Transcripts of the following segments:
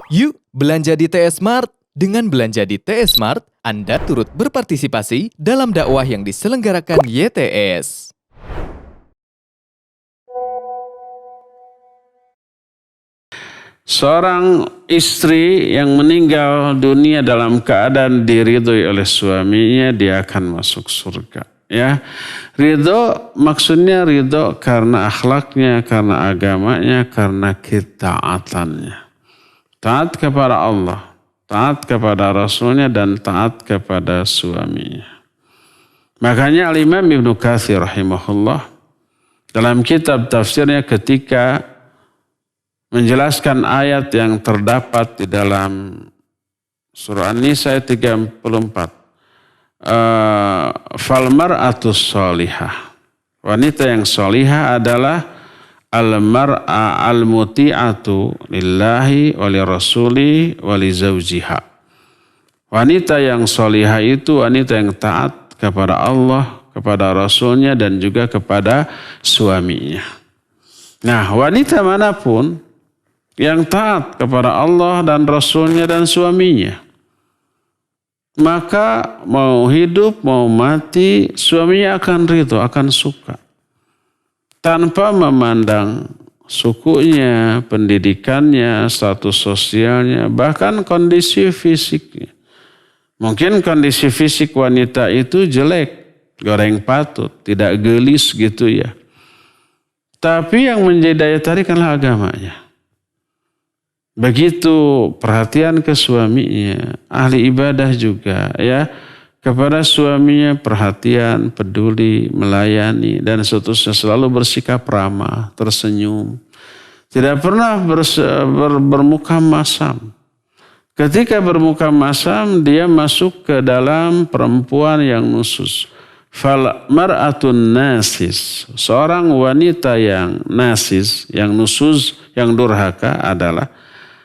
Yuk belanja di TS Mart. Dengan belanja di TS Mart, Anda turut berpartisipasi dalam dakwah yang diselenggarakan YTS. Seorang istri yang meninggal dunia dalam keadaan diridhoi oleh suaminya, dia akan masuk surga. Ya, ridho maksudnya ridho karena akhlaknya, karena agamanya, karena ketaatannya. Taat kepada Allah, taat kepada Rasulnya, dan taat kepada suaminya. Makanya Al-Imam Ibnu Katsir rahimahullah dalam kitab tafsirnya ketika menjelaskan ayat yang terdapat di dalam surah An-Nisa ayat 34. Fal mar'atus sholihah. Wanita yang sholihah adalah al-mar'a al-muti'atu lillahi wa li rasuli wa li zawjiha. Wanita yang sholihah itu wanita yang taat kepada Allah, kepada Rasulnya, dan juga kepada suaminya. Nah, wanita manapun yang taat kepada Allah dan Rasulnya dan suaminya, maka mau hidup mau mati suaminya akan ridho, akan suka. Tanpa memandang sukunya, pendidikannya, status sosialnya, bahkan kondisi fisiknya. Mungkin kondisi fisik wanita itu jelek, goreng patut, tidak gelis gitu ya. Tapi yang menjadi daya tarik adalah agamanya. Begitu perhatian ke suaminya, ahli ibadah juga ya, kepada suaminya perhatian, peduli, melayani, dan seterusnya, selalu bersikap ramah, tersenyum. Tidak pernah bermuka masam. Ketika bermuka masam, dia masuk ke dalam perempuan yang nusus. Fal mar'atun nasis, seorang wanita yang nasis, yang nusus, yang durhaka adalah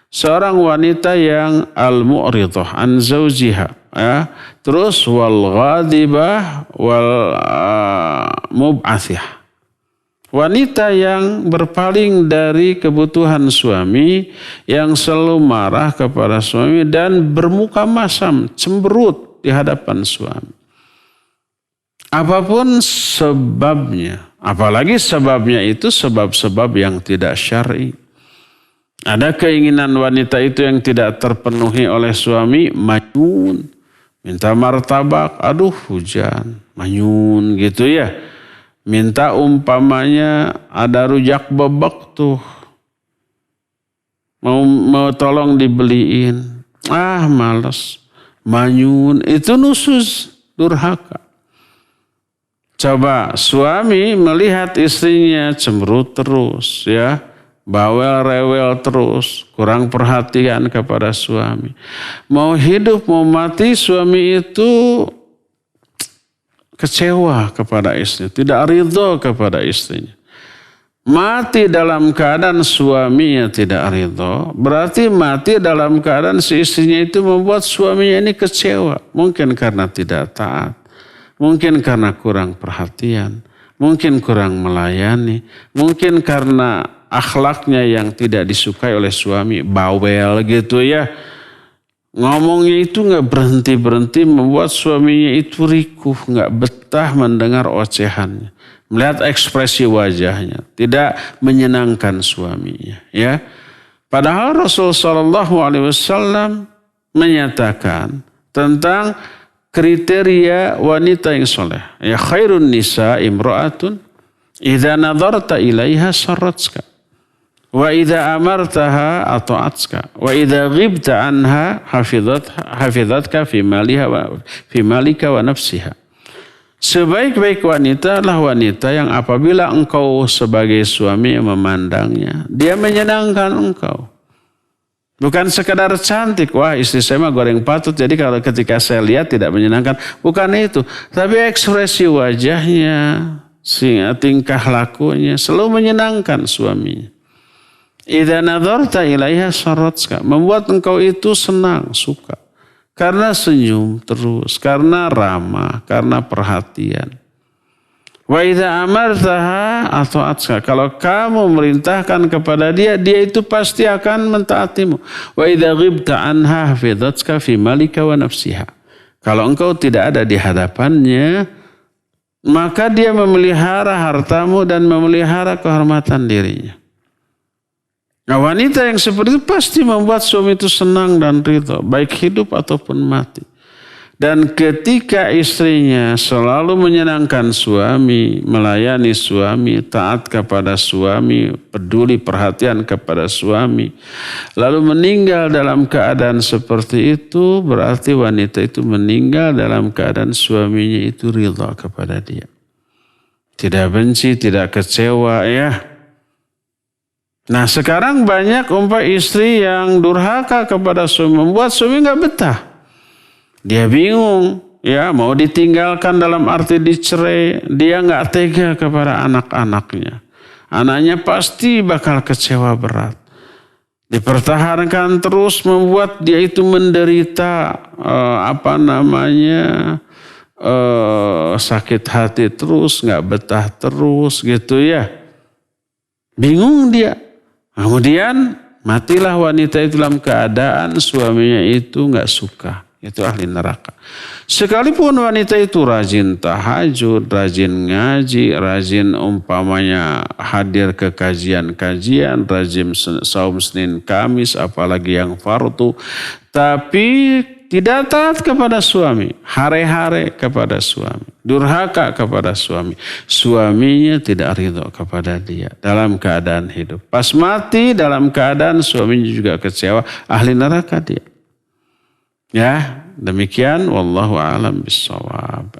seorang wanita yang al-mu'ridhah an zawjiha, ya. Terus wal ghadibah wal mub'athih. Wanita yang berpaling dari kebutuhan suami, yang selalu marah kepada suami dan bermuka masam, cemberut di hadapan suami. Apapun sebabnya, apalagi sebabnya itu sebab-sebab yang tidak syar'i. Ada keinginan wanita itu yang tidak terpenuhi oleh suami, manyun, minta martabak, aduh hujan, manyun gitu ya. Minta umpamanya ada rujak bebek tuh, mau tolong dibeliin, malas, manyun, itu nusus, durhaka. Coba suami melihat istrinya cemberut terus ya, bawel rewel terus, kurang perhatian kepada suami. Mau hidup mau mati suami itu kecewa kepada istrinya, tidak ridho kepada istrinya. Mati dalam keadaan suaminya tidak ridho, berarti mati dalam keadaan si istrinya itu membuat suaminya ini kecewa. Mungkin karena tidak taat, mungkin karena kurang perhatian, mungkin kurang melayani, mungkin karena akhlaknya yang tidak disukai oleh suami, bawel gitu ya. Ngomongnya itu gak berhenti-berhenti, membuat suaminya itu rikuh, gak betah mendengar ocehannya. Melihat ekspresi wajahnya, tidak menyenangkan suaminya. Ya. Padahal Rasulullah SAW menyatakan tentang kriteria wanita yang soleh. Ya, khairun nisa imra'atun idza nadarta ilaiha sarratska. Wa idza amartaha ata'atska wa idza ghibta anha hafidhatka fi malika wa nafsiha. Sebaik-baik wanita adalah wanita yang apabila engkau sebagai suami memandangnya, dia menyenangkan engkau. Bukan sekadar cantik, wah istri saya mah goreng patut, jadi kalau ketika saya lihat tidak menyenangkan, bukan itu, tapi ekspresi wajahnya, tingkah lakunya selalu menyenangkan suaminya. Idza nadarta ilaiha sarratska, membuat engkau itu senang, suka. Karena senyum terus, karena ramah, karena perhatian. Wa idza amartaha ata'atka. Kalau kamu merintahkan kepada dia, dia itu pasti akan mentaatimu. Wa idza ghibta anha hafizatka fi malika wa nafsiha. Kalau engkau tidak ada di hadapannya, maka dia memelihara hartamu dan memelihara kehormatan dirinya. Nah, wanita yang seperti itu pasti membuat suami itu senang dan ridho, baik hidup ataupun mati. Dan ketika istrinya selalu menyenangkan suami, melayani suami, taat kepada suami, peduli perhatian kepada suami, lalu meninggal dalam keadaan seperti itu, berarti wanita itu meninggal dalam keadaan suaminya itu ridha kepada dia. Tidak benci, tidak kecewa ya. Nah sekarang banyak istri yang durhaka kepada suami, membuat suami nggak betah. Dia bingung, ya mau ditinggalkan dalam arti dicerai, dia nggak tega kepada anak-anaknya. Anaknya pasti bakal kecewa berat. Dipertahankan terus membuat dia itu menderita sakit hati terus, nggak betah terus gitu ya. Bingung dia. Kemudian matilah wanita itu dalam keadaan suaminya itu nggak suka. Itu ahli neraka. Sekalipun wanita itu rajin tahajud, rajin ngaji, rajin umpamanya hadir ke kajian-kajian, rajin saum Senin Kamis, apalagi yang fardu, tapi tidak taat kepada suami, hare-hare kepada suami, durhaka kepada suami. Suaminya tidak ridho kepada dia dalam keadaan hidup. Pas mati dalam keadaan suaminya juga kecewa, ahli neraka dia. Ya, demikian wallahu a'lam bissawab.